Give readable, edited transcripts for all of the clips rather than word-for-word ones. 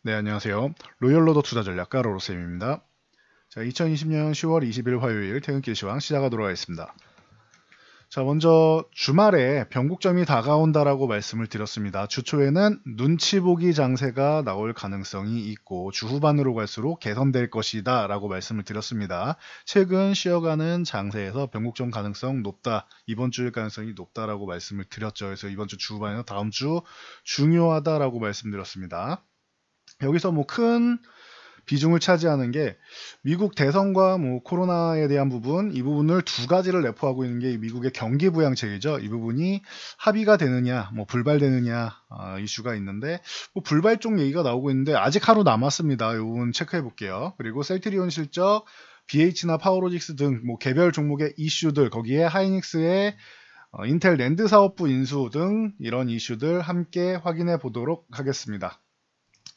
네, 안녕하세요. 로열로더 투자전략가 로로쌤입니다. 자, 2020년 10월 20일 화요일 퇴근길 시황 시작하도록 하겠습니다. 자, 먼저 주말에 변곡점이 다가온다라고 말씀을 드렸습니다. 주 초에는 눈치 보기 장세가 나올 가능성이 있고 주 후반으로 갈수록 개선될 것이다 라고 말씀을 드렸습니다. 최근 쉬어가는 장세에서 변곡점 가능성 높다, 이번 주일 가능성이 높다라고 말씀을 드렸죠. 그래서 이번 주 후반에는 다음 주 중요하다라고 말씀드렸습니다. 여기서 뭐 큰 비중을 차지하는 게 미국 대선과 뭐 코로나에 대한 부분, 이 부분을 두 가지를 내포하고 있는 게 미국의 경기 부양책이죠. 이 부분이 합의가 되느냐, 뭐 불발되느냐 이슈가 있는데 뭐 불발 쪽 얘기가 나오고 있는데 아직 하루 남았습니다. 이 부분 체크해 볼게요. 그리고 셀트리온 실적, BH나 파워로직스 등 뭐 개별 종목의 이슈들, 거기에 하이닉스의 인텔 랜드 사업부 인수 등 이런 이슈들 함께 확인해 보도록 하겠습니다.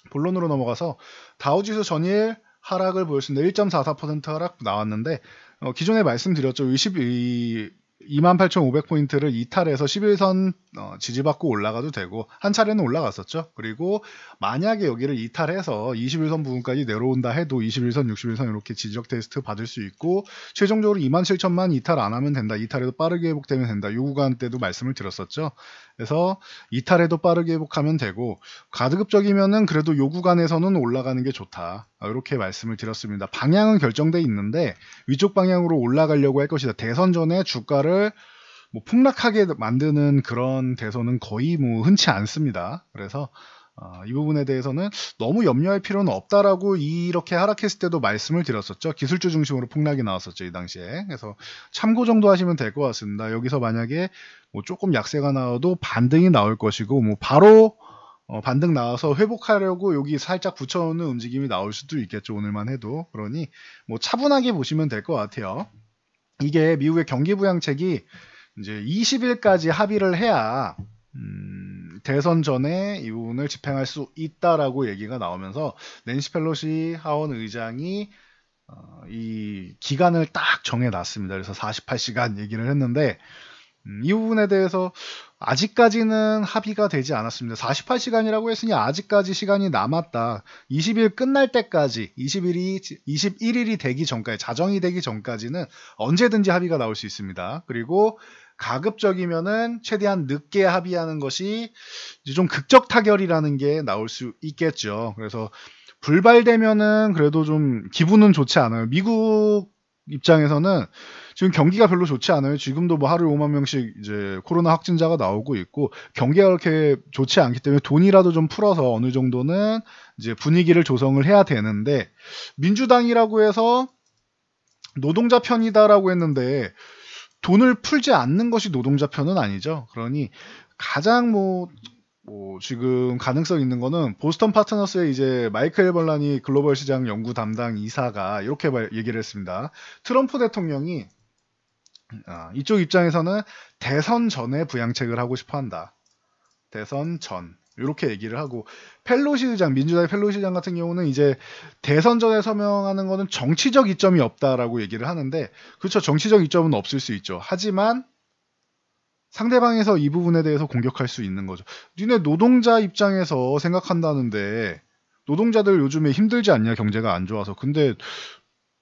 본론으로 넘어가서 다우지수 전일 하락을 보였습니다. 1.44% 하락 나왔는데 기존에 말씀드렸죠. 28,500포인트를 이탈해서 11선 지지받고 올라가도 되고 한 차례는 올라갔었죠. 그리고 만약에 여기를 이탈해서 21선 부분까지 내려온다 해도 21선, 61선 이렇게 지지적 테스트 받을 수 있고 최종적으로 27,000만 이탈 안 하면 된다. 이탈해도 빠르게 회복되면 된다. 이 구간 때도 말씀을 드렸었죠. 그래서 이탈해도 빠르게 회복하면 되고 가급적이면은 그래도 요 구간에서는 올라가는 게 좋다. 이렇게 말씀을 드렸습니다. 방향은 결정돼 있는데 위쪽 방향으로 올라가려고 할 것이다. 대선 전에 주가를 뭐 폭락하게 만드는 그런 대선은 거의 뭐 흔치 않습니다. 그래서 이 부분에 대해서는 너무 염려할 필요는 없다라고 이렇게 하락했을 때도 말씀을 드렸었죠. 기술주 중심으로 폭락이 나왔었죠, 이 당시에. 그래서 참고 정도 하시면 될 것 같습니다. 여기서 만약에 뭐 조금 약세가 나와도 반등이 나올 것이고 뭐 바로 반등 나와서 회복하려고 여기 살짝 붙여놓는 움직임이 나올 수도 있겠죠. 오늘만 해도. 그러니 뭐 차분하게 보시면 될 것 같아요. 이게 미국의 경기 부양책이 이제 20일까지 합의를 해야 대선 전에 이 부분을 집행할 수 있다라고 얘기가 나오면서 낸시 펠로시 하원 의장이 이 기간을 딱 정해놨습니다. 그래서 48시간 얘기를 했는데 이 부분에 대해서 아직까지는 합의가 되지 않았습니다. 48시간이라고 했으니 아직까지 시간이 남았다. 20일 끝날 때까지 21일이 되기 전까지, 자정이 되기 전까지는 언제든지 합의가 나올 수 있습니다. 그리고 가급적이면은 최대한 늦게 합의하는 것이 이제 좀 극적 타결이라는 게 나올 수 있겠죠. 그래서 불발되면은 그래도 좀 기분은 좋지 않아요. 미국 입장에서는 지금 경기가 별로 좋지 않아요. 지금도 뭐 하루에 5만 명씩 이제 코로나 확진자가 나오고 있고 경기가 그렇게 좋지 않기 때문에 돈이라도 좀 풀어서 어느 정도는 이제 분위기를 조성을 해야 되는데 민주당이라고 해서 노동자 편이다라고 했는데 돈을 풀지 않는 것이 노동자 편은 아니죠. 그러니 가장 뭐 지금 가능성 있는 거는 보스턴 파트너스의 이제 마이클 벌란이 글로벌 시장 연구 담당 이사가 이렇게 얘기를 했습니다. 트럼프 대통령이 이쪽 입장에서는 대선 전에 부양책을 하고 싶어 한다. 대선 전. 이렇게 얘기를 하고 펠로시 의장, 민주당의 펠로시 의장 같은 경우는 이제 대선 전에 서명하는 거는 정치적 이점이 없다라고 얘기를 하는데 그렇죠. 정치적 이점은 없을 수 있죠. 하지만 상대방에서 이 부분에 대해서 공격할 수 있는 거죠. 니네 노동자 입장에서 생각한다는데 노동자들 요즘에 힘들지 않냐, 경제가 안 좋아서. 근데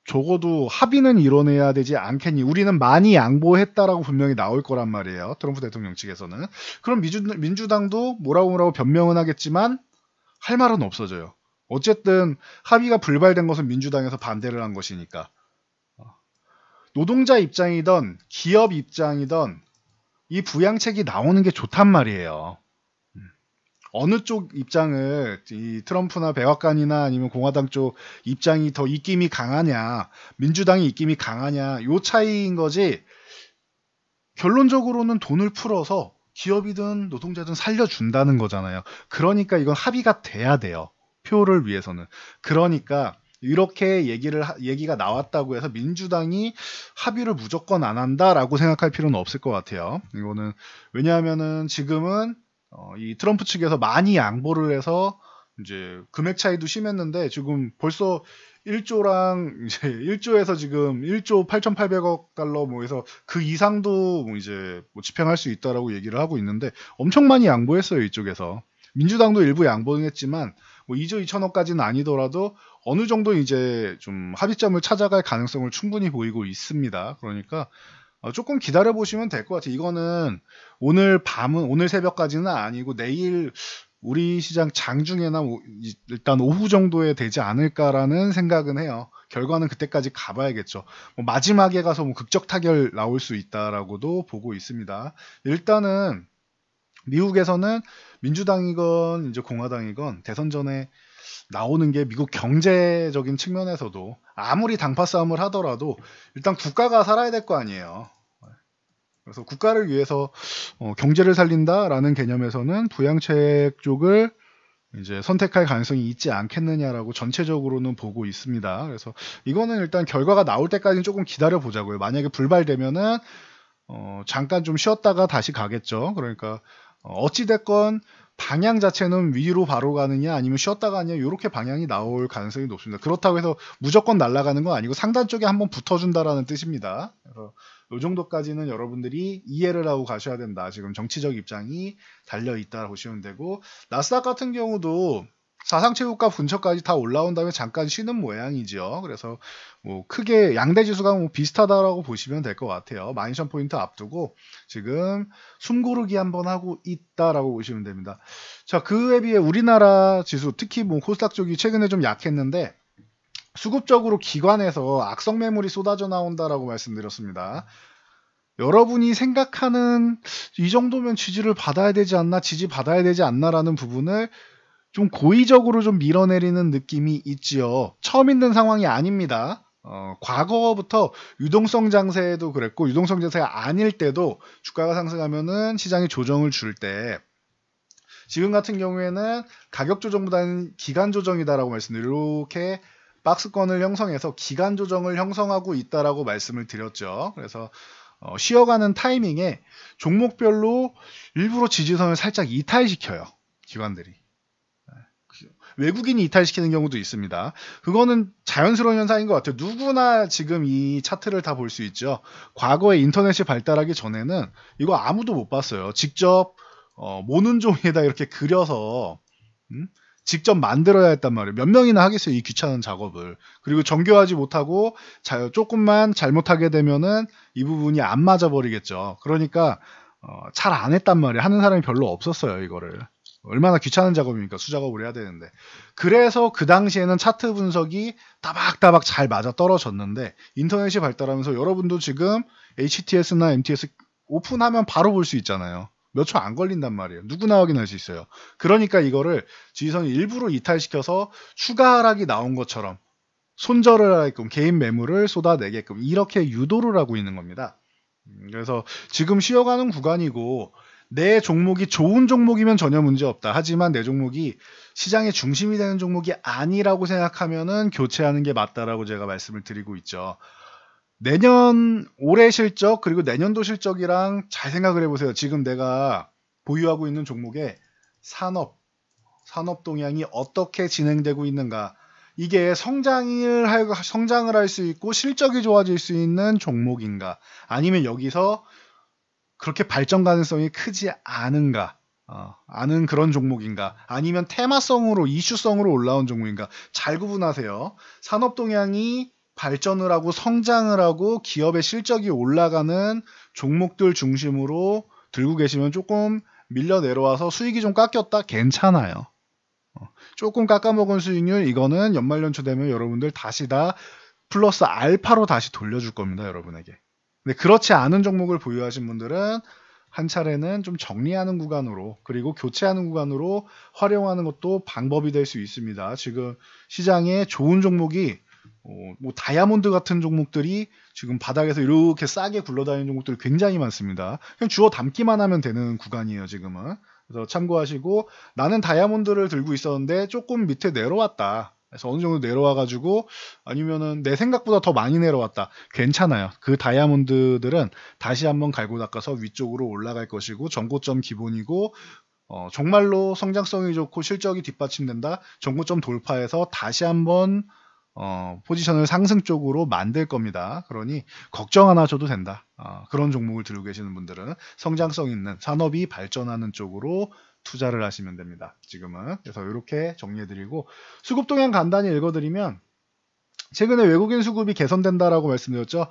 적어도 합의는 이뤄내야 되지 않겠니? 우리는 많이 양보했다라고 분명히 나올 거란 말이에요. 트럼프 대통령 측에서는. 그럼 민주당도 뭐라고 변명은 하겠지만 할 말은 없어져요. 어쨌든 합의가 불발된 것은 민주당에서 반대를 한 것이니까. 노동자 입장이든 기업 입장이든 이 부양책이 나오는 게 좋단 말이에요. 어느 쪽 입장을 이 트럼프나 백악관이나 아니면 공화당 쪽 입장이 더 입김이 강하냐, 민주당이 입김이 강하냐, 요 차이인 거지. 결론적으로는 돈을 풀어서 기업이든 노동자든 살려준다는 거잖아요. 그러니까 이건 합의가 돼야 돼요. 표를 위해서는. 그러니까 이렇게 얘기가 나왔다고 해서 민주당이 합의를 무조건 안 한다라고 생각할 필요는 없을 것 같아요. 이거는 왜냐하면은 지금은 이 트럼프 측에서 많이 양보를 해서 이제 금액 차이도 심했는데 지금 벌써 1조랑 이제 1조에서 지금 1조 8,800억 달러 뭐 해서 그 이상도 뭐 이제 뭐 집행할 수 있다라고 얘기를 하고 있는데 엄청 많이 양보했어요, 이쪽에서. 민주당도 일부 양보했지만 뭐 2조 2천억까지는 아니더라도 어느 정도 이제 좀 합의점을 찾아갈 가능성을 충분히 보이고 있습니다. 그러니까 조금 기다려 보시면 될 것 같아요. 이거는 오늘 새벽까지는 아니고 내일 우리 시장 장중에나 일단 오후 정도에 되지 않을까라는 생각은 해요. 결과는 그때까지 가봐야겠죠. 뭐 마지막에 가서 뭐 극적 타결 나올 수 있다라고도 보고 있습니다. 일단은 미국에서는 민주당이건 이제 공화당이건 대선 전에 나오는 게 미국 경제적인 측면에서도 아무리 당파 싸움을 하더라도 일단 국가가 살아야 될 거 아니에요. 그래서 국가를 위해서 경제를 살린다라는 개념에서는 부양책 쪽을 이제 선택할 가능성이 있지 않겠느냐라고 전체적으로는 보고 있습니다. 그래서 이거는 일단 결과가 나올 때까지는 조금 기다려 보자고요. 만약에 불발되면은 잠깐 좀 쉬었다가 다시 가겠죠. 그러니까 어찌됐건 방향 자체는 위로 바로 가느냐 아니면 쉬었다 가느냐 이렇게 방향이 나올 가능성이 높습니다. 그렇다고 해서 무조건 날아가는 건 아니고 상단 쪽에 한번 붙어준다라는 뜻입니다. 그래서 이 정도까지는 여러분들이 이해를 하고 가셔야 된다. 지금 정치적 입장이 달려있다 보시면 되고, 나스닥 같은 경우도 사상체육과 분처까지 다 올라온 다음에 잠깐 쉬는 모양이죠. 그래서 뭐 크게 양대 지수가 뭐 비슷하다라고 보시면 될 것 같아요. 12,000포인트 앞두고 지금 숨고르기 한번 하고 있다라고 보시면 됩니다. 자, 그에 비해 우리나라 지수, 특히 뭐 코스닥 쪽이 최근에 좀 약했는데 수급적으로 기관에서 악성 매물이 쏟아져 나온다라고 말씀드렸습니다. 여러분이 생각하는 이 정도면 지지를 받아야 되지 않나, 지지 받아야 되지 않나라는 부분을 좀 고의적으로 좀 밀어내리는 느낌이 있지요. 처음 있는 상황이 아닙니다. 과거부터 유동성 장세도 그랬고, 유동성 장세가 아닐 때도 주가가 상승하면은 시장이 조정을 줄 때, 지금 같은 경우에는 가격 조정보다는 기간 조정이다라고 말씀드려요. 이렇게 박스권을 형성해서 기간 조정을 형성하고 있다라고 말씀을 드렸죠. 그래서 쉬어가는 타이밍에 종목별로 일부러 지지선을 살짝 이탈시켜요. 기관들이. 외국인이 이탈시키는 경우도 있습니다. 그거는 자연스러운 현상인 것 같아요. 누구나 지금 이 차트를 다 볼 수 있죠. 과거에 인터넷이 발달하기 전에는 이거 아무도 못 봤어요. 직접 모는 종이에다 이렇게 그려서 직접 만들어야 했단 말이에요. 몇 명이나 하겠어요, 이 귀찮은 작업을. 그리고 정교하지 못하고 조금만 잘못하게 되면은 이 부분이 안 맞아 버리겠죠. 그러니까 잘 안 했단 말이에요. 하는 사람이 별로 없었어요, 이거를. 얼마나 귀찮은 작업입니까? 수작업을 해야 되는데. 그래서 그 당시에는 차트 분석이 따박따박 잘 맞아 떨어졌는데, 인터넷이 발달하면서 여러분도 지금 HTS나 MTS 오픈하면 바로 볼 수 있잖아요. 몇 초 안 걸린단 말이에요. 누구나 확인할 수 있어요. 그러니까 이거를 지지선이 일부러 이탈시켜서 추가 하락이 나온 것처럼 손절을 하게끔 개인 매물을 쏟아내게끔 이렇게 유도를 하고 있는 겁니다. 그래서 지금 쉬어가는 구간이고, 내 종목이 좋은 종목이면 전혀 문제 없다. 하지만 내 종목이 시장의 중심이 되는 종목이 아니라고 생각하면은 교체하는 게 맞다라고 제가 말씀을 드리고 있죠. 올해 실적 그리고 내년도 실적이랑 잘 생각을 해보세요. 지금 내가 보유하고 있는 종목의 산업 동향이 어떻게 진행되고 있는가. 이게 성장을 할 수 있고 실적이 좋아질 수 있는 종목인가, 아니면 여기서 그렇게 발전 가능성이 크지 않은가, 아는 그런 종목인가, 아니면 테마성으로 이슈성으로 올라온 종목인가. 잘 구분하세요. 산업 동향이 발전을 하고 성장을 하고 기업의 실적이 올라가는 종목들 중심으로 들고 계시면 조금 밀려 내려와서 수익이 좀 깎였다, 괜찮아요. 조금 깎아먹은 수익률, 이거는 연말연초 되면 여러분들 다시 다 플러스 알파로 다시 돌려줄 겁니다, 여러분에게. 근데 그렇지 않은 종목을 보유하신 분들은 한 차례는 좀 정리하는 구간으로, 그리고 교체하는 구간으로 활용하는 것도 방법이 될 수 있습니다. 지금 시장에 좋은 종목이 뭐 다이아몬드 같은 종목들이 지금 바닥에서 이렇게 싸게 굴러다니는 종목들이 굉장히 많습니다. 그냥 주워 담기만 하면 되는 구간이에요, 지금은. 그래서 참고하시고, 나는 다이아몬드를 들고 있었는데 조금 밑에 내려왔다. 그래서 어느 정도 내려와가지고, 아니면은 내 생각보다 더 많이 내려왔다. 괜찮아요. 그 다이아몬드들은 다시 한번 갈고 닦아서 위쪽으로 올라갈 것이고, 전고점 기본이고, 정말로 성장성이 좋고 실적이 뒷받침된다. 전고점 돌파해서 다시 한번 포지션을 상승 쪽으로 만들 겁니다. 그러니 걱정 안 하셔도 된다. 그런 종목을 들고 계시는 분들은 성장성 있는 산업이 발전하는 쪽으로 투자를 하시면 됩니다. 지금은. 그래서 이렇게 정리해드리고 수급 동향 간단히 읽어드리면 최근에 외국인 수급이 개선된다라고 말씀드렸죠.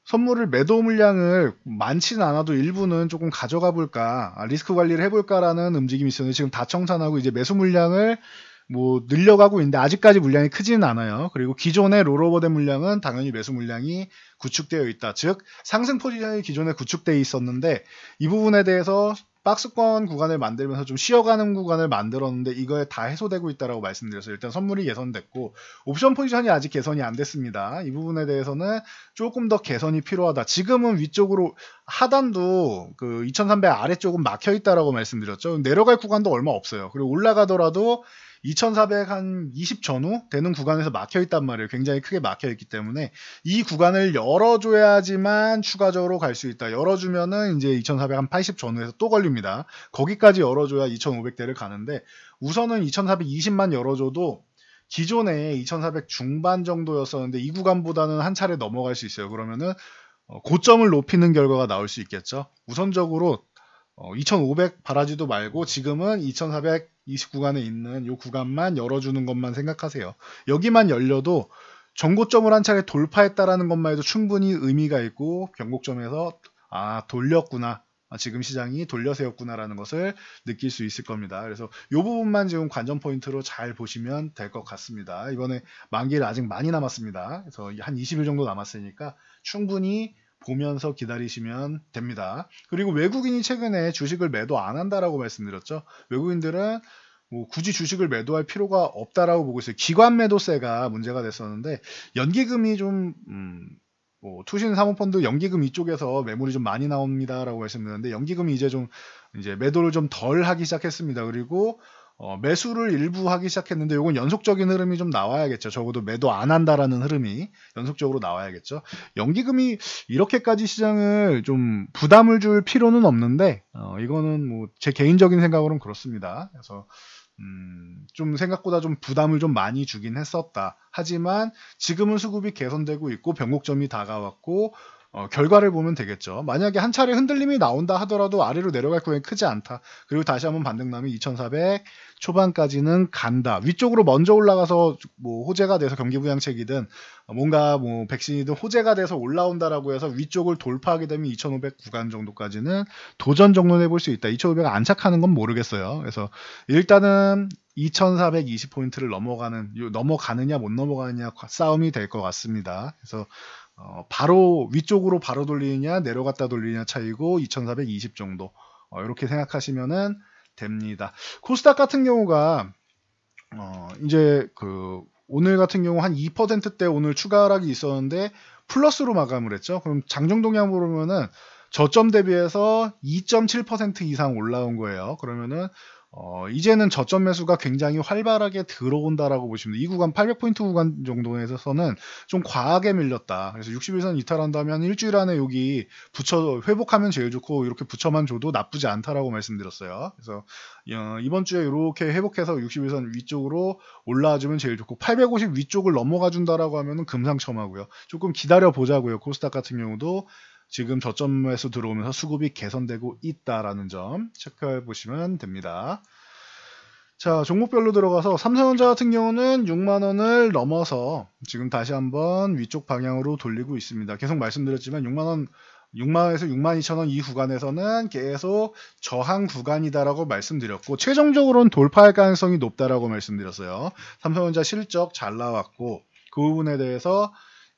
선물을 매도 물량을 많지는 않아도 일부는 조금 가져가 볼까, 리스크 관리를 해볼까라는 움직임이 있었는데 지금 다 청산하고 이제 매수 물량을 뭐 늘려가고 있는데 아직까지 물량이 크지는 않아요. 그리고 기존의 롤오버된 물량은 당연히 매수 물량이 구축되어 있다. 즉 상승 포지션이 기존에 구축되어 있었는데 이 부분에 대해서 박스권 구간을 만들면서 좀 쉬어가는 구간을 만들었는데 이거에 다 해소되고 있다라고 말씀드렸어요. 일단 선물이 개선됐고 옵션 포지션이 아직 개선이 안 됐습니다. 이 부분에 대해서는 조금 더 개선이 필요하다. 지금은 위쪽으로 하단도 그 2300 아래쪽은 막혀 있다라고 말씀드렸죠. 내려갈 구간도 얼마 없어요. 그리고 올라가더라도 2400 한 20 전후 되는 구간에서 막혀 있단 말이에요. 굉장히 크게 막혀 있기 때문에 이 구간을 열어줘야지만 추가적으로 갈 수 있다. 열어주면은 이제 2400 한 80 전후에서 또 걸립니다. 거기까지 열어줘야 2500대를 가는데 우선은 2420만 열어줘도 기존에 2400 중반 정도였었는데 이 구간보다는 한 차례 넘어갈 수 있어요. 그러면은 고점을 높이는 결과가 나올 수 있겠죠. 우선적으로 2500 바라지도 말고 지금은 2420 구간에 있는 이 구간만 열어주는 것만 생각하세요. 여기만 열려도 전고점을 한 차례 돌파했다라는 것만 해도 충분히 의미가 있고 변곡점에서 돌렸구나. 지금 시장이 돌려세웠구나라는 것을 느낄 수 있을 겁니다. 그래서 이 부분만 지금 관전 포인트로 잘 보시면 될 것 같습니다. 이번에 만기일 아직 많이 남았습니다. 그래서 한 20일 정도 남았으니까 충분히 보면서 기다리시면 됩니다. 그리고 외국인이 최근에 주식을 매도 안 한다라고 말씀드렸죠. 외국인들은 뭐 굳이 주식을 매도할 필요가 없다라고 보고 있어요. 기관 매도세가 문제가 됐었는데 연기금이 좀 투신 사모펀드 연기금 이쪽에서 매물이 좀 많이 나옵니다라고 말씀드렸는데 연기금이 이제 매도를 좀 덜 하기 시작했습니다. 그리고 매수를 일부 하기 시작했는데 이건 연속적인 흐름이 좀 나와야겠죠. 적어도 매도 안 한다라는 흐름이 연속적으로 나와야겠죠. 연기금이 이렇게까지 시장을 좀 부담을 줄 필요는 없는데 이거는 뭐 제 개인적인 생각으로는 그렇습니다. 그래서 좀 생각보다 좀 부담을 좀 많이 주긴 했었다. 하지만 지금은 수급이 개선되고 있고 변곡점이 다가왔고 결과를 보면 되겠죠. 만약에 한 차례 흔들림이 나온다 하더라도 아래로 내려갈 구간이 크지 않다. 그리고 다시 한번 반등나면 2400 초반까지는 간다. 위쪽으로 먼저 올라가서 뭐 호재가 돼서 경기부양책이든 뭔가 뭐 백신이든 호재가 돼서 올라온다라고 해서 위쪽을 돌파하게 되면 2500 구간 정도까지는 도전 정도는 해볼 수 있다. 2500 안착하는 건 모르겠어요. 그래서 일단은 2420포인트를 넘어가느냐 못 넘어가느냐 싸움이 될 것 같습니다. 그래서 바로 위쪽으로 바로 돌리느냐 내려갔다 돌리느냐 차이고 2420 정도 이렇게 생각하시면은 됩니다. 코스닥 같은 경우가 이제 오늘 같은 경우 한 2%대 오늘 추가 하락이 있었는데 플러스로 마감을 했죠. 그럼 장중 동향으로 보면은 저점 대비해서 2.7% 이상 올라온 거예요. 그러면은 이제는 저점 매수가 굉장히 활발하게 들어온다라고 보시면 돼요. 이 구간 800포인트 구간 정도에서는 좀 과하게 밀렸다. 그래서 61선 이탈한다면 일주일 안에 여기 회복하면 제일 좋고 이렇게 붙여만 줘도 나쁘지 않다라고 말씀드렸어요. 그래서 이번 주에 이렇게 회복해서 61선 위쪽으로 올라와주면 제일 좋고 850 위쪽을 넘어가 준다라고 하면은 금상첨화고요. 조금 기다려 보자고요. 코스닥 같은 경우도 지금 저점에서 들어오면서 수급이 개선되고 있다라는 점 체크해 보시면 됩니다. 자, 종목별로 들어가서 삼성전자 같은 경우는 6만원을 넘어서 지금 다시 한번 위쪽 방향으로 돌리고 있습니다. 계속 말씀드렸지만 6만원에서 62,000원 이 구간에서는 계속 저항 구간이다라고 말씀드렸고 최종적으로는 돌파할 가능성이 높다라고 말씀드렸어요. 삼성전자 실적 잘 나왔고 그 부분에 대해서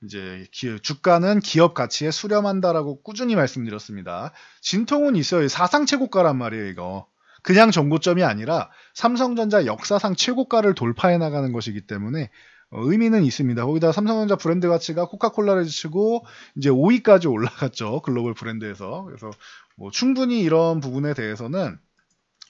이제 주가는 기업 가치에 수렴한다라고 꾸준히 말씀드렸습니다. 진통은 있어요. 사상 최고가란 말이에요, 이거. 그냥 정고점이 아니라 삼성전자 역사상 최고가를 돌파해 나가는 것이기 때문에 의미는 있습니다. 거기다 삼성전자 브랜드 가치가 코카콜라를 치고 이제 5위까지 올라갔죠. 글로벌 브랜드에서. 그래서 뭐 충분히 이런 부분에 대해서는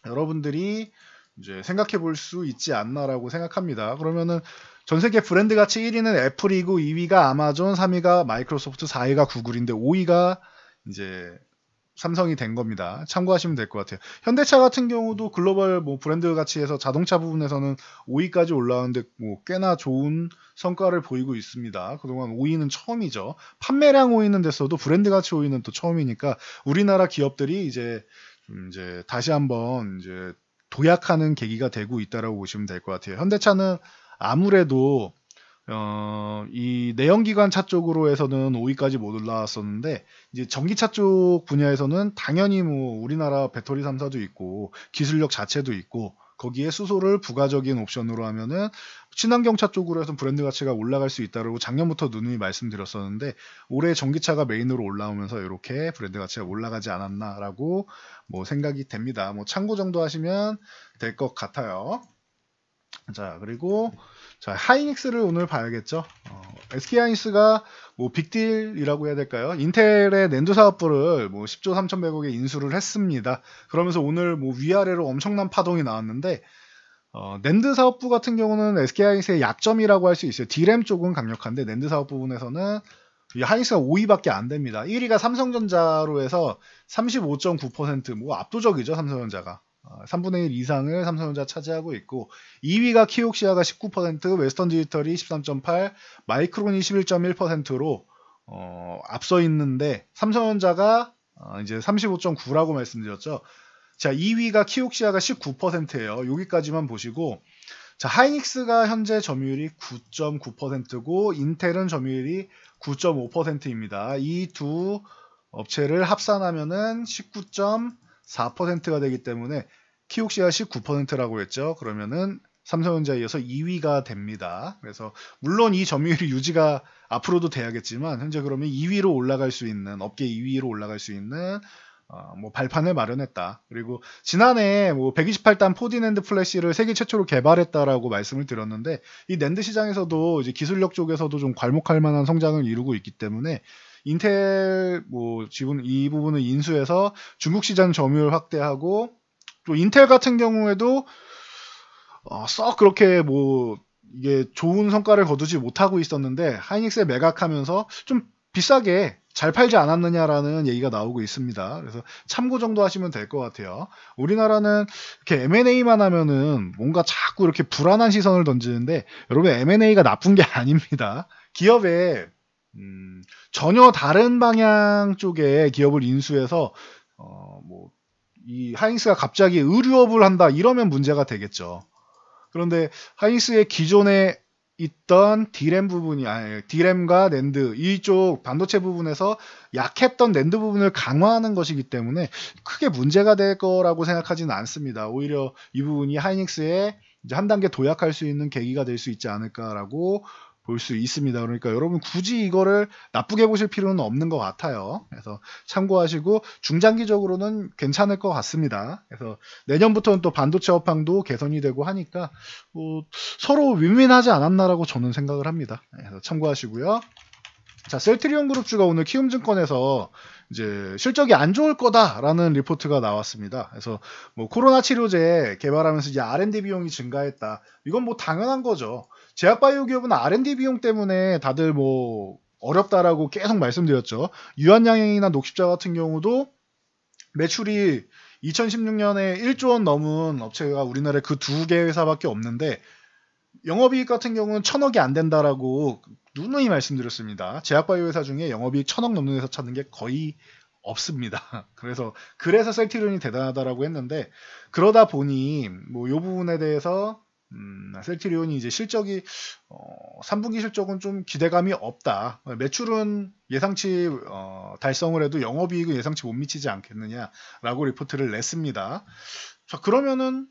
여러분들이 이제 생각해 볼 수 있지 않나라고 생각합니다. 그러면은 전 세계 브랜드 가치 1위는 애플이고 2위가 아마존, 3위가 마이크로소프트, 4위가 구글인데 5위가 이제 삼성이 된 겁니다. 참고하시면 될 것 같아요. 현대차 같은 경우도 글로벌 뭐 브랜드 가치에서 자동차 부분에서는 5위까지 올라왔는데 뭐 꽤나 좋은 성과를 보이고 있습니다. 그동안 5위는 처음이죠. 판매량 5위는 됐어도 브랜드 가치 5위는 또 처음이니까 우리나라 기업들이 이제 다시 한번 이제 도약하는 계기가 되고 있다라고 보시면 될 것 같아요. 현대차는 아무래도 이 내연기관 차 쪽으로 해서는 5위까지 못 올라왔었는데 이제 전기차 쪽 분야에서는 당연히 뭐 우리나라 배터리 3사도 있고 기술력 자체도 있고 거기에 수소를 부가적인 옵션으로 하면은 친환경차 쪽으로 해서 브랜드 가치가 올라갈 수 있다고 작년부터 누누이 말씀드렸었는데 올해 전기차가 메인으로 올라오면서 이렇게 브랜드 가치가 올라가지 않았나라고 뭐 생각이 됩니다. 뭐 참고 정도 하시면 될 것 같아요. 자, 그리고 자, 하이닉스를 오늘 봐야겠죠. SK 하이닉스가 뭐 빅딜이라고 해야 될까요? 인텔의 낸드 사업부를 뭐 10조 3,100억에 인수를 했습니다. 그러면서 오늘 뭐 위아래로 엄청난 파동이 나왔는데 낸드 사업부 같은 경우는 SK 하이닉스의 약점이라고 할 수 있어요. D램 쪽은 강력한데 낸드 사업 부분에서는 이 하이닉스가 5위밖에 안 됩니다. 1위가 삼성전자로 해서 35.9%, 뭐 압도적이죠, 삼성전자가. 3분의 1 이상을 삼성전자 차지하고 있고 2위가 키옥시아가 19%, 웨스턴 디지털이 13.8, 마이크론이 11.1%로 앞서 있는데 삼성전자가 이제 35.9라고 말씀드렸죠. 자, 2위가 키옥시아가 19%예요. 여기까지만 보시고 자, 하이닉스가 현재 점유율이 9.9%고 인텔은 점유율이 9.5%입니다. 이 두 업체를 합산하면은 19.4%가 되기 때문에 키옥시아 19%라고 했죠. 그러면은 삼성전자에 이어서 2위가 됩니다. 그래서 물론 이 점유율이 유지가 앞으로도 돼야겠지만 현재 그러면 2위로 올라갈 수 있는 업계 2위로 올라갈 수 있는 뭐 발판을 마련했다. 그리고 지난해 뭐 128단 4D 낸드 플래시를 세계 최초로 개발했다라고 말씀을 드렸는데 이 낸드 시장에서도 이제 기술력 쪽에서도 좀 괄목할 만한 성장을 이루고 있기 때문에 인텔 뭐 지분 이 부분을 인수해서 중국 시장 점유율 확대하고 또 인텔 같은 경우에도 썩 그렇게 뭐 이게 좋은 성과를 거두지 못하고 있었는데 하이닉스에 매각하면서 좀 비싸게 잘 팔지 않았느냐라는 얘기가 나오고 있습니다. 그래서 참고 정도 하시면 될 것 같아요. 우리나라는 이렇게 M&A만 하면은 뭔가 자꾸 이렇게 불안한 시선을 던지는데 여러분 M&A가 나쁜 게 아닙니다. 기업에 전혀 다른 방향 쪽에 기업을 인수해서 뭐 이 하이닉스가 갑자기 의류업을 한다 이러면 문제가 되겠죠. 그런데 하이닉스의 기존에 있던 D램 부분이 D램과 낸드 이쪽 반도체 부분에서 약했던 낸드 부분을 강화하는 것이기 때문에 크게 문제가 될 거라고 생각하지는 않습니다. 오히려 이 부분이 하이닉스에 이제 한 단계 도약할 수 있는 계기가 될 수 있지 않을까라고 볼 수 있습니다. 그러니까 여러분 굳이 이거를 나쁘게 보실 필요는 없는 것 같아요. 그래서 참고하시고 중장기적으로는 괜찮을 것 같습니다. 그래서 내년부터는 또 반도체 업황도 개선이 되고 하니까 뭐 서로 윈윈하지 않았나라고 저는 생각을 합니다. 그래서 참고하시고요. 자, 셀트리온 그룹주가 오늘 키움증권에서 이제 실적이 안 좋을 거다라는 리포트가 나왔습니다. 그래서 뭐 코로나 치료제 개발하면서 이제 R&D 비용이 증가했다. 이건 뭐 당연한 거죠. 제약바이오 기업은 R&D 비용 때문에 다들 뭐 어렵다라고 계속 말씀드렸죠. 유한양행이나 녹십자 같은 경우도 매출이 2016년에 1조 원 넘은 업체가 우리나라에 그 두 개 회사밖에 없는데 영업이익 같은 경우는 1,000억이 안 된다라고 누누이 말씀드렸습니다. 제약바이오 회사 중에 영업이익 1,000억 넘는 회사 찾는 게 거의 없습니다. 그래서 셀트리온이 대단하다라고 했는데 그러다 보니 뭐 이 부분에 대해서 셀트리온이 이제 실적이 3분기 실적은 좀 기대감이 없다. 매출은 예상치 달성을 해도 영업이익은 예상치 못 미치지 않겠느냐라고 리포트를 냈습니다. 자, 그러면은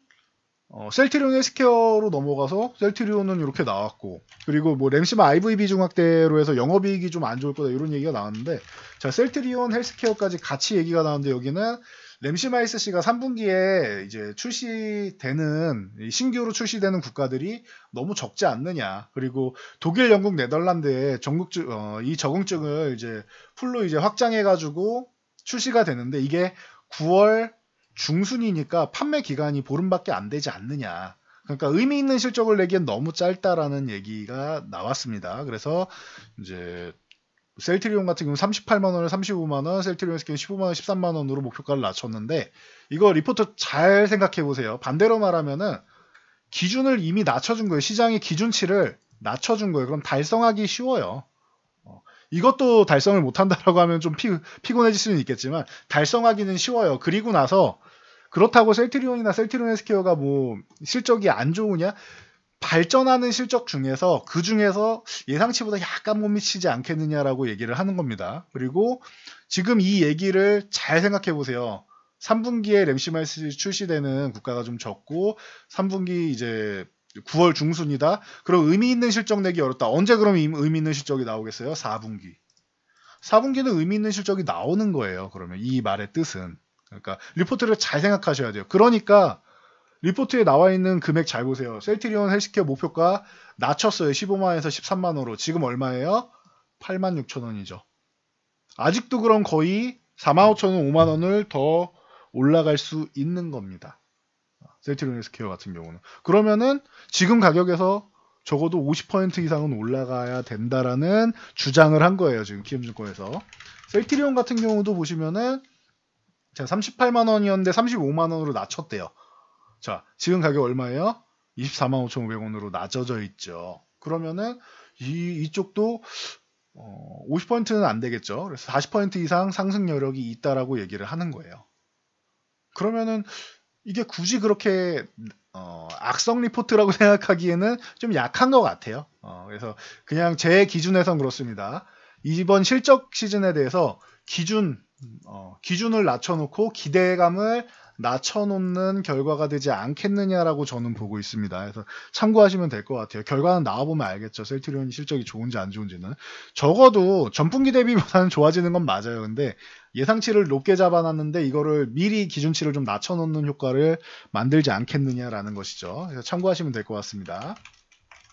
셀트리온 헬스케어로 넘어가서 셀트리온은 이렇게 나왔고 그리고 뭐 램시마 IVB 중학대로 해서 영업이익이 좀 안 좋을 거다 이런 얘기가 나왔는데 자, 셀트리온 헬스케어까지 같이 얘기가 나오는데 여기는 램시마 SC가 3분기에 이제 출시되는 신규로 출시되는 국가들이 너무 적지 않느냐. 그리고 독일, 영국, 네덜란드에 이 적응증을 이제 풀로 이제 확장해가지고 출시가 되는데 이게 9월 중순이니까 판매 기간이 보름밖에 안 되지 않느냐. 그러니까 의미 있는 실적을 내기엔 너무 짧다라는 얘기가 나왔습니다. 그래서 이제 셀트리온 같은 경우 38만원, 35만원, 셀트리온 SK는 15만원, 13만원으로 목표가를 낮췄는데 이거 리포트 잘 생각해보세요. 반대로 말하면은 기준을 이미 낮춰준 거예요. 시장의 기준치를 낮춰준 거예요. 그럼 달성하기 쉬워요. 이것도 달성을 못한다라고 하면 좀 피곤해질 수는 있겠지만 달성하기는 쉬워요. 그리고 나서 그렇다고 셀트리온이나 셀트리온 SK가 뭐 실적이 안 좋으냐? 발전하는 실적 중에서 그 중에서 예상치보다 약간 못 미치지 않겠느냐라고 얘기를 하는 겁니다. 그리고 지금 이 얘기를 잘 생각해 보세요. 3분기에 램시마이스 출시되는 국가가 좀 적고 3분기 이제 9월 중순이다. 그럼 의미 있는 실적 내기 어렵다. 언제 그럼 의미 있는 실적이 나오겠어요? 4분기. 4분기는 의미 있는 실적이 나오는 거예요. 그러면 이 말의 뜻은. 그러니까 리포트를 잘 생각하셔야 돼요. 그러니까 리포트에 나와 있는 금액 잘 보세요. 셀트리온 헬스케어 목표가 낮췄어요. 15만원에서 13만원으로. 지금 얼마예요? 86,000원이죠. 아직도 그럼 거의 45,000원, 5만원을 더 올라갈 수 있는 겁니다. 셀트리온 헬스케어 같은 경우는. 그러면은 지금 가격에서 적어도 50% 이상은 올라가야 된다라는 주장을 한 거예요. 지금 키움증권에서. 셀트리온 같은 경우도 보시면은 자, 38만원이었는데 35만원으로 낮췄대요. 자, 지금 가격 얼마예요? 24만 5,500원으로 낮아져 있죠. 그러면은 이쪽도 50%는 안 되겠죠. 그래서 40% 이상 상승 여력이 있다라고 얘기를 하는 거예요. 그러면은 이게 굳이 그렇게 악성 리포트라고 생각하기에는 좀 약한 것 같아요. 그래서 그냥 제 기준에선 그렇습니다. 이번 실적 시즌에 대해서 기준을 낮춰놓고 기대감을 낮춰놓는 결과가 되지 않겠느냐라고 저는 보고 있습니다. 그래서 참고하시면 될 것 같아요. 결과는 나와보면 알겠죠. 셀트리온이 실적이 좋은지 안 좋은지는. 적어도 전분기 대비보다는 좋아지는 건 맞아요. 근데 예상치를 높게 잡아놨는데 이거를 미리 기준치를 좀 낮춰놓는 효과를 만들지 않겠느냐라는 것이죠. 그래서 참고하시면 될 것 같습니다.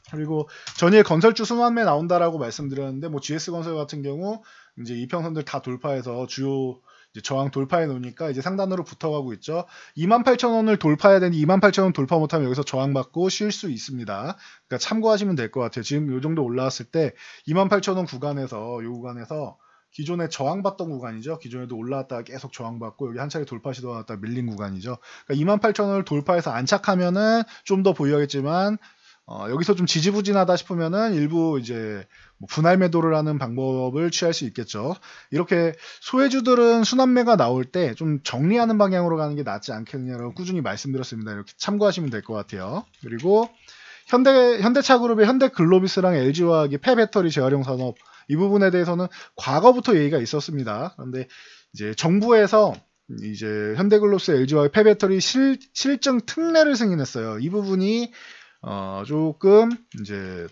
그리고 전일 건설주 순환매 나온다라고 말씀드렸는데 뭐 GS건설 같은 경우 이제 이평선들 다 돌파해서 주요 이제 저항 돌파해 놓으니까 이제 상단으로 붙어가고 있죠. 28,000원을 돌파해야 되는데 28,000원 돌파 못하면 여기서 저항받고 쉴 수 있습니다. 그러니까 참고하시면 될 것 같아요. 지금 이 정도 올라왔을 때 28,000원 구간에서 이 구간에서 기존에 저항받던 구간이죠. 기존에도 올라왔다가 계속 저항받고 여기 한 차례 돌파 시도하다가 밀린 구간이죠. 그러니까 28,000원을 돌파해서 안착하면은 좀 더 보유하겠지만 여기서 좀 지지부진하다 싶으면은 일부 이제 뭐 분할 매도를 하는 방법을 취할 수 있겠죠. 이렇게 소외주들은 순환매가 나올 때 좀 정리하는 방향으로 가는 게 낫지 않겠느냐라고 꾸준히 말씀드렸습니다. 이렇게 참고하시면 될 것 같아요. 그리고 현대차그룹의 현대글로비스랑 LG화학의 폐배터리 재활용 산업 이 부분에 대해서는 과거부터 얘기가 있었습니다. 그런데 이제 정부에서 이제 현대글로비스, LG화학의 폐배터리 실증 특례를 승인했어요. 이 부분이 조금 이제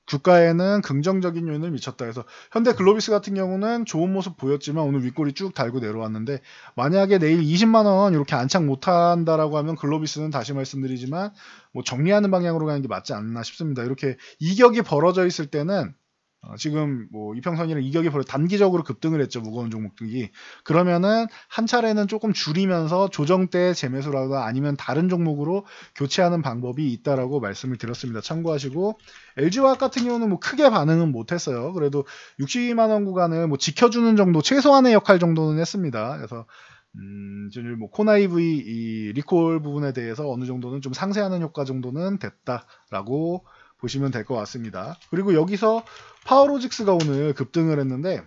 주가에는 긍정적인 요인을 미쳤다 해서 현대글로비스 같은 경우는 좋은 모습 보였지만 오늘 윗꼬리 쭉 달고 내려왔는데 만약에 내일 20만원 이렇게 안착 못한다라고 하면 글로비스는 다시 말씀드리지만 뭐 정리하는 방향으로 가는 게 맞지 않나 싶습니다. 이렇게 이격이 벌어져 있을 때는 지금 뭐 이평선이랑 이격이 단기적으로 급등을 했죠. 무거운 종목들이. 그러면은 한 차례는 조금 줄이면서 조정 때 재매수라거나 아니면 다른 종목으로 교체하는 방법이 있다라고 말씀을 드렸습니다. 참고하시고 LG화학 같은 경우는 뭐 크게 반응은 못했어요. 그래도 62만 원 구간을 뭐 지켜주는 정도 최소한의 역할 정도는 했습니다. 그래서 뭐 코나이브 이 리콜 부분에 대해서 어느 정도는 좀 상쇄하는 효과 정도는 됐다라고 보시면 될 것 같습니다. 그리고 여기서 파워로직스가 오늘 급등을 했는데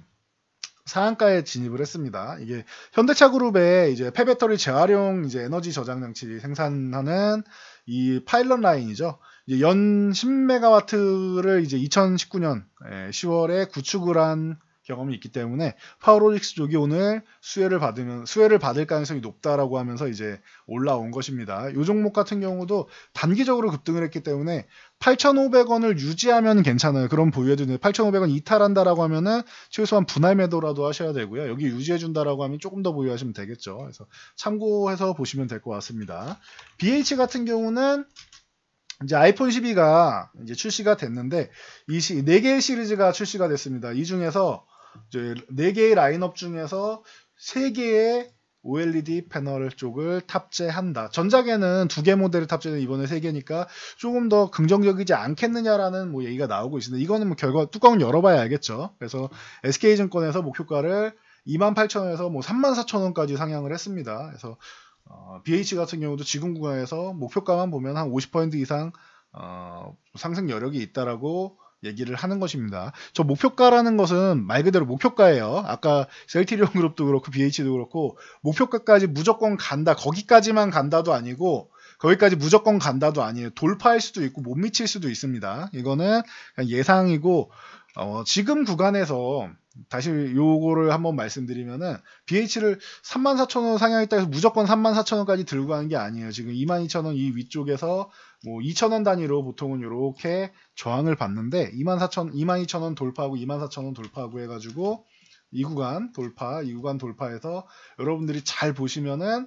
상한가에 진입을 했습니다. 이게 현대차그룹의 이제 폐배터리 재활용 이제 에너지 저장 장치 생산하는 이 파일럿 라인이죠. 이제 연 10메가와트를 이제 2019년 10월에 구축을 한 경험이 있기 때문에 파워로직스 쪽이 오늘 수혜를 받을 가능성이 높다라고 하면서 이제 올라온 것입니다. 이 종목 같은 경우도 단기적으로 급등을 했기 때문에 8,500원을 유지하면 괜찮아요. 그럼 보유해도 돼요. 8,500원 이탈한다라고 하면은 최소한 분할 매도라도 하셔야 되고요. 여기 유지해준다라고 하면 조금 더 보유하시면 되겠죠. 그래서 참고해서 보시면 될 것 같습니다. BH 같은 경우는 이제 아이폰 12가 이제 출시가 됐는데 이 4개의 시리즈가 출시가 됐습니다. 이 중에서 이제 4개의 라인업 중에서 3개의 OLED 패널 쪽을 탑재한다. 전작에는 2개 모델을 탑재는 이번에 3개니까 조금 더 긍정적이지 않겠느냐라는 뭐 얘기가 나오고 있습니다. 이거는 뭐 결과 뚜껑을 열어봐야 알겠죠. 그래서 SK증권에서 목표가를 28,000원에서 뭐 34,000원까지 상향을 했습니다. 그래서 BH 같은 경우도 지금 구간에서 목표가만 보면 한 50% 이상 상승 여력이 있다라고 얘기를 하는 것입니다. 저 목표가라는 것은 말 그대로 목표가예요. 아까 셀티리온 그룹도 그렇고 BH도 그렇고 목표가까지 무조건 간다. 거기까지만 간다도 아니고 거기까지 무조건 간다도 아니에요. 돌파할 수도 있고 못 미칠 수도 있습니다. 이거는 그냥 예상이고 지금 구간에서 다시 요거를 한번 말씀드리면은 BH를 34,000원 상향했다 해서 무조건 34,000원까지 들고 가는 게 아니에요. 지금 22,000원 이 위쪽에서 뭐 2,000원 단위로 보통은 이렇게 저항을 받는데 22,000원 돌파하고 24,000원 돌파하고 해가지고 이 구간 돌파해서 여러분들이 잘 보시면은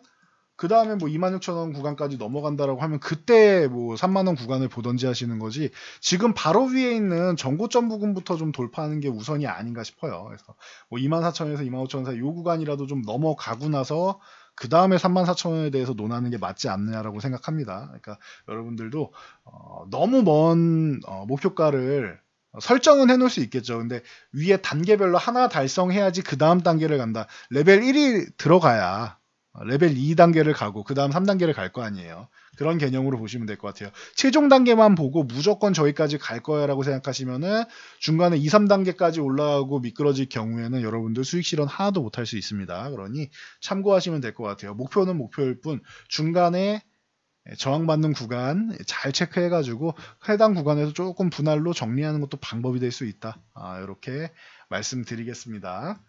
그 다음에 뭐 26,000원 구간까지 넘어간다라고 하면 그때 뭐 3만원 구간을 보던지 하시는 거지 지금 바로 위에 있는 전고점 부근부터 좀 돌파하는 게 우선이 아닌가 싶어요. 그래서 뭐 24,000원에서 25,000원 사이 요 구간이라도 좀 넘어가고 나서 그 다음에 34,000원에 대해서 논하는 게 맞지 않느냐라고 생각합니다. 그러니까 여러분들도 너무 먼 목표가를 설정은 해놓을 수 있겠죠. 근데 위에 단계별로 하나 달성해야지 그 다음 단계를 간다. 레벨 1이 들어가야 레벨 2단계를 가고 그 다음 3단계를 갈 거 아니에요. 그런 개념으로 보시면 될 것 같아요. 최종 단계만 보고 무조건 저기까지 갈 거야 라고 생각하시면은 중간에 2, 3단계까지 올라가고 미끄러질 경우에는 여러분들 수익 실현 하나도 못할 수 있습니다. 그러니 참고하시면 될 것 같아요. 목표는 목표일 뿐 중간에 저항받는 구간 잘 체크해가지고 해당 구간에서 조금 분할로 정리하는 것도 방법이 될 수 있다. 이렇게 말씀드리겠습니다.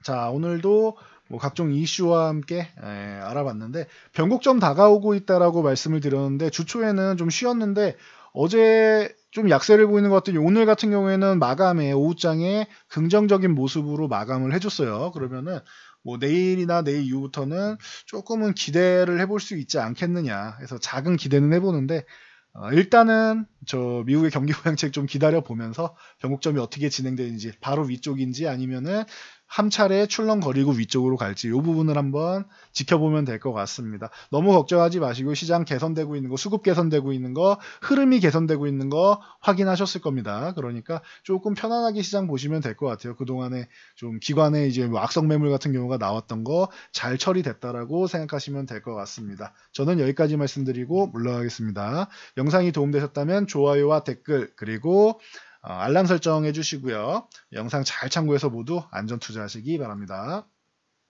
자, 오늘도 뭐 각종 이슈와 함께 알아봤는데 변곡점 다가오고 있다라고 말씀을 드렸는데 주초에는 좀 쉬었는데 어제 좀 약세를 보이는 것 같더니 오늘 같은 경우에는 마감에 오후장에 긍정적인 모습으로 마감을 해줬어요. 그러면은 뭐 내일이나 내일 이후부터는 조금은 기대를 해볼 수 있지 않겠느냐 해서 작은 기대는 해보는데 일단은 저 미국의 경기 부양책 좀 기다려 보면서 변곡점이 어떻게 진행되는지 바로 위쪽인지 아니면은 한 차례 출렁거리고 위쪽으로 갈지 이 부분을 한번 지켜보면 될 것 같습니다. 너무 걱정하지 마시고 시장 개선되고 있는 거, 수급 개선되고 있는 거, 흐름이 개선되고 있는 거 확인하셨을 겁니다. 그러니까 조금 편안하게 시장 보시면 될 것 같아요. 그동안에 좀 기관의 이제 뭐 악성 매물 같은 경우가 나왔던 거 잘 처리됐다라고 생각하시면 될 것 같습니다. 저는 여기까지 말씀드리고 물러가겠습니다. 영상이 도움되셨다면 좋아요와 댓글 그리고 알람 설정해 주시고요. 영상 잘 참고해서 모두 안전 투자하시기 바랍니다.